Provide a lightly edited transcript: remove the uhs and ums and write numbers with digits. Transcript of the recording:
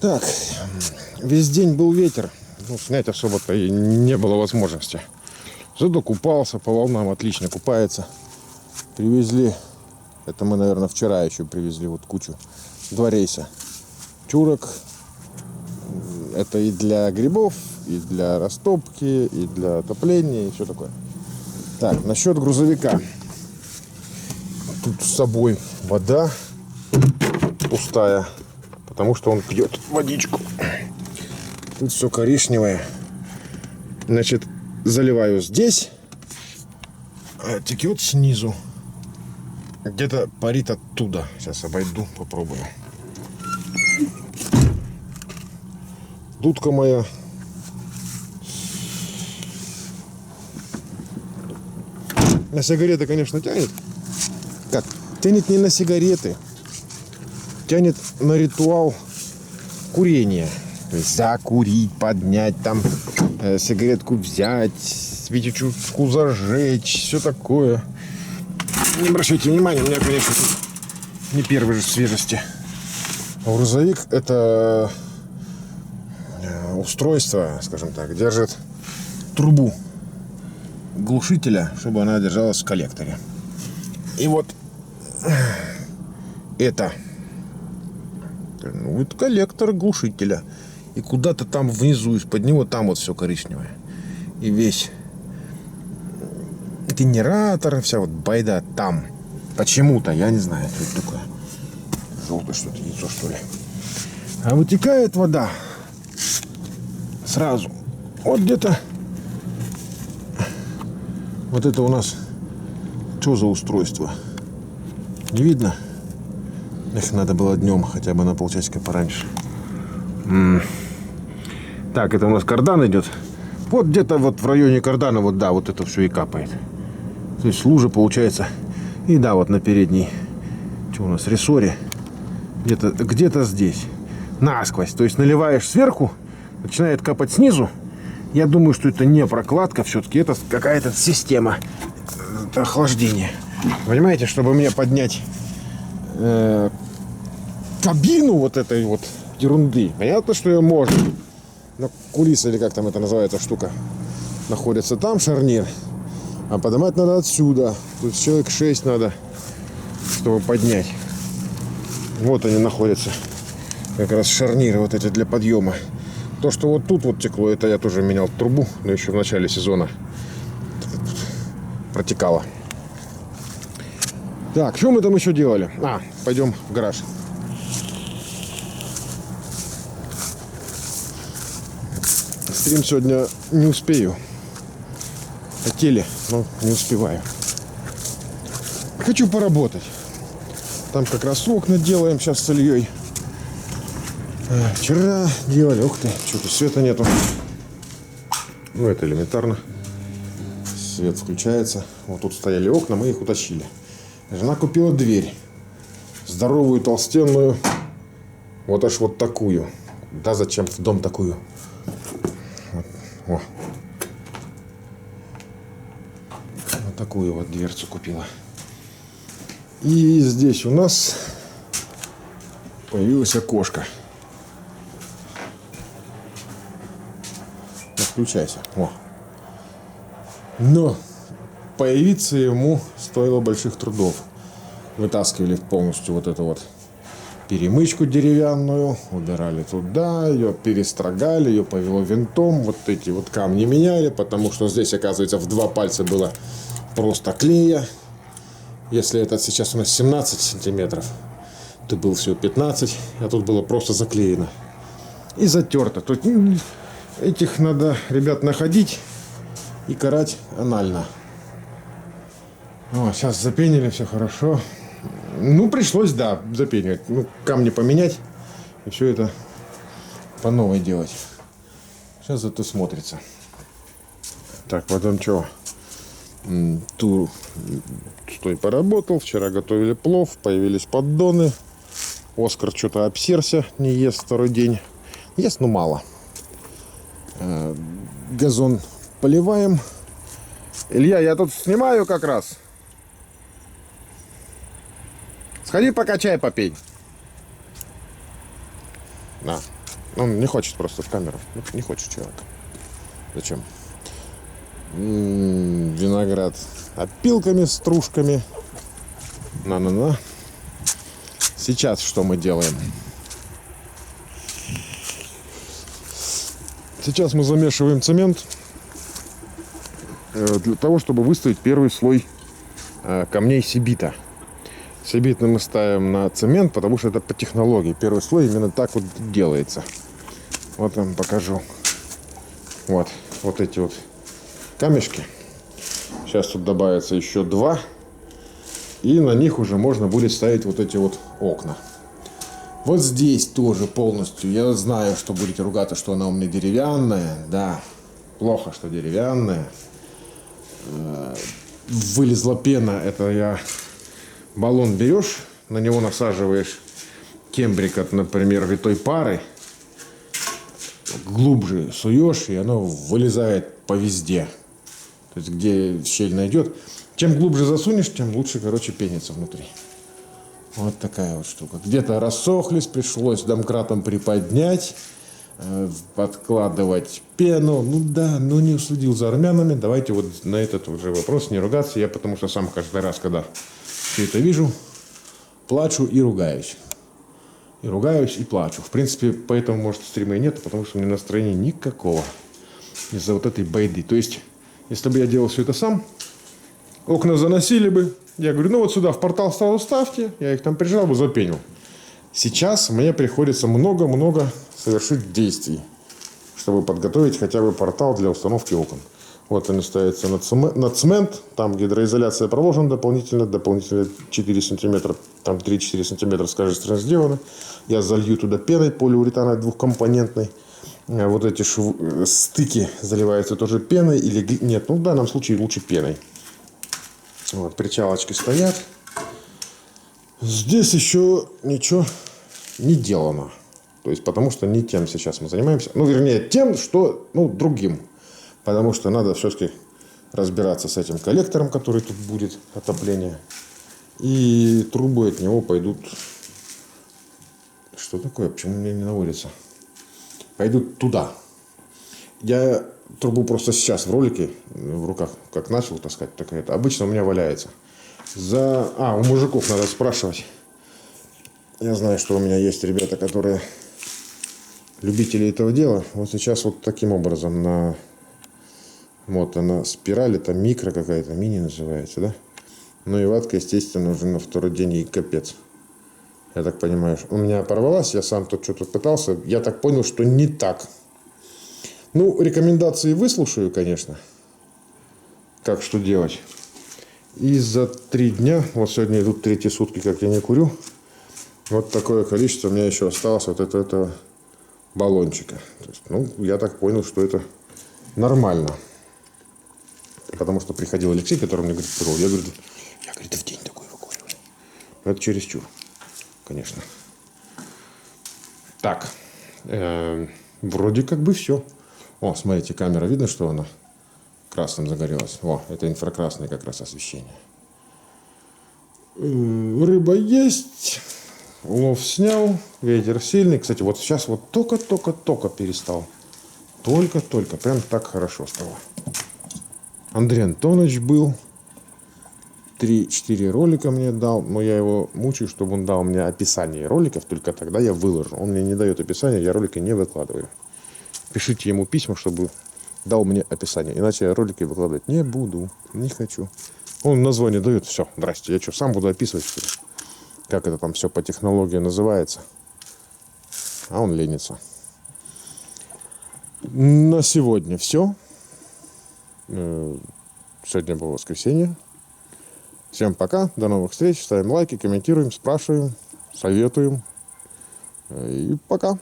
Так, весь день был ветер. Ну, снять особо-то и не было возможности. Зато купался, по волнам отлично купается. Привезли, это мы, наверное, вчера еще привезли вот кучу, 2 рейса чурок. Это и для грибов, и для растопки, и для отопления, и все такое. Так, насчет грузовика. Тут с собой вода пустая, потому что он пьет водичку. Тут все коричневое. Значит, заливаю здесь, а текет снизу. Где-то парит оттуда. Сейчас обойду, попробую. Дудка моя. На сигареты, конечно, тянет. Как? Тянет не на сигареты. Тянет на ритуал курения. То есть закурить, поднять, там сигаретку взять, свечечку зажечь, все такое. Не обращайте внимания, у меня, конечно, тут не первой же свежести. А грузовик — это устройство, скажем так, держит трубу глушителя, чтобы она держалась в коллекторе. И вот это, ну, это коллектор глушителя. И куда-то там внизу, из-под него, там вот все коричневое. И весь генератор, вся вот байда там. Почему-то, я не знаю, что это такое. Желтое что-то, яйцо, что ли. А вытекает вода сразу. Вот где-то. Вот это у нас что за устройство? Не видно? Эх, надо было днем, хотя бы на полчасика пораньше. Так, это у нас кардан идет. Вот где-то вот в районе кардана, вот да, вот это все и капает. То есть лужа получается. И да, вот на передней, что у нас, рессоре. Где-то здесь. Насквозь. То есть наливаешь сверху, начинает капать снизу. Я думаю, что это не прокладка, все-таки это какая-то система охлаждения. Понимаете, чтобы мне поднять кабину вот этой вот ерунды. Понятно, что ее можно. Но кулиса, или как там это называется штука, находится там, шарнир. А поднимать надо отсюда. Тут человек 6 надо, чтобы поднять. Вот они находятся. Как раз шарниры вот эти для подъема. То, что вот тут вот текло, это я тоже менял трубу, но еще в начале сезона протекало. Так, что мы там еще делали? Пойдем в гараж. Стрим сегодня не успею. Хотели, но не успеваю. Хочу поработать. Там как раз окна делаем сейчас с Ильей. Вчера делали. Ух ты, что-то света нету. Ну, это элементарно. Свет включается. Вот тут стояли окна, мы их утащили. Жена купила дверь. Здоровую, толстенную. Вот аж вот такую. Да зачем в дом такую? Вот такую вот дверцу купила. И здесь у нас появилась окошко. Включайся. Но появиться ему стоило больших трудов. Вытаскивали полностью вот эту вот перемычку деревянную, убирали туда, ее перестрогали, ее повело винтом, вот эти вот камни меняли, потому что здесь, оказывается, в 2 пальца было просто клея. Если этот сейчас у нас 17 сантиметров, то был всего 15, а тут было просто заклеено и затерто. Тут этих надо, ребят, находить и карать анально. Сейчас запенили, все хорошо. Ну, пришлось, да, запенивать. Ну, камни поменять и все это по новой делать. Сейчас зато смотрится. Так, потом что? Ту стой поработал. Вчера готовили плов, появились поддоны. Оскар что-то обсерся, не ест 2-й день. Ест, но мало. Газон поливаем. Илья, я тут снимаю как раз. Сходи пока чай попей. На. Он не хочет просто в камеру. Не хочет человек. Зачем? Виноград опилками, стружками. На-на-на. Сейчас что мы делаем? Сейчас мы замешиваем цемент для того, чтобы выставить первый слой камней сибита. Сибит мы ставим на цемент, потому что это по технологии. Первый слой именно так вот делается. Вот я вам покажу. Вот эти вот камешки. Сейчас тут добавится еще 2. И на них уже можно будет ставить вот эти вот окна. Вот здесь тоже полностью. Я знаю, что будете ругаться, что она у меня деревянная. Да, плохо, что деревянная. Вылезла пена. Это баллон берешь, на него насаживаешь кембрик от, например, витой пары. Глубже суешь, и оно вылезает по везде. То есть, где щель найдет. Чем глубже засунешь, тем лучше, пенится внутри. Вот такая вот штука. Где-то рассохлись, пришлось домкратом приподнять, подкладывать пену. Не уследил за армянами. Давайте вот на этот уже вопрос не ругаться. Я потому что сам каждый раз, когда все это вижу, плачу и ругаюсь. И ругаюсь, и плачу. В принципе, поэтому, может, стрима и нет, потому что у меня настроения никакого. Из-за вот этой байды. То есть, если бы я делал все это сам, окна заносили бы. Я говорю, вот сюда в портал сразу ставьте. Я их там прижал бы, запенил. Сейчас мне приходится много-много совершить действий, чтобы подготовить хотя бы портал для установки окон. Вот они ставятся на цемент. Там гидроизоляция проложена дополнительно 4 сантиметра. Там 3-4 сантиметра с каждой стороны сделано. Я залью туда пеной полиуретановой двухкомпонентной. Вот эти стыки заливаются тоже пеной. Или нет, в данном случае лучше пеной. Вот, причалочки стоят. Здесь еще ничего не делано. То есть, потому что не тем сейчас мы занимаемся. Вернее, тем, что, другим. Потому что надо все-таки разбираться с этим коллектором, который тут будет, отопление. И трубы от него пойдут... Что такое? Почему мне не наводится? Пойдут туда. Я трубу просто сейчас в ролике в руках как начал таскать, так это обычно у меня валяется. У мужиков надо спрашивать. Я знаю, что у меня есть ребята, которые любители этого дела. Вот сейчас вот таким образом на спирали, там микро какая-то, мини называется, да? И ватка, естественно, уже на второй день и капец. Я так понимаю, у меня порвалась, я сам тут что-то пытался. Я так понял, что не так. Рекомендации выслушаю, конечно. Как что делать. И за 3 дня, вот сегодня идут 3 сутки, как я не курю. Вот такое количество у меня еще осталось вот этого баллончика. То есть, я так понял, что это нормально. Потому что приходил Алексей, который мне говорит, я говорю, в день такой выкуриваю. Это чересчур, конечно. Так, вроде как бы все. Смотрите, камера, видно, что она красным загорелась? Это инфракрасное как раз освещение. Рыба есть. Улов снял. Ветер сильный. Кстати, вот сейчас только перестал. Только. Прям так хорошо стало. Андрей Антонович был. 3-4 ролика мне дал. Но я его мучаю, чтобы он дал мне описание роликов. Только тогда я выложу. Он мне не дает описания, я ролики не выкладываю. Пишите ему письма, чтобы дал мне описание. Иначе я ролики выкладывать не буду. Не хочу. Он название дает. Все, здрасте. Я что, сам буду описывать, что ли? Как это там все по технологии называется? А он ленится. На сегодня все. Сегодня было воскресенье. Всем пока. До новых встреч. Ставим лайки, комментируем, спрашиваем, советуем. И пока.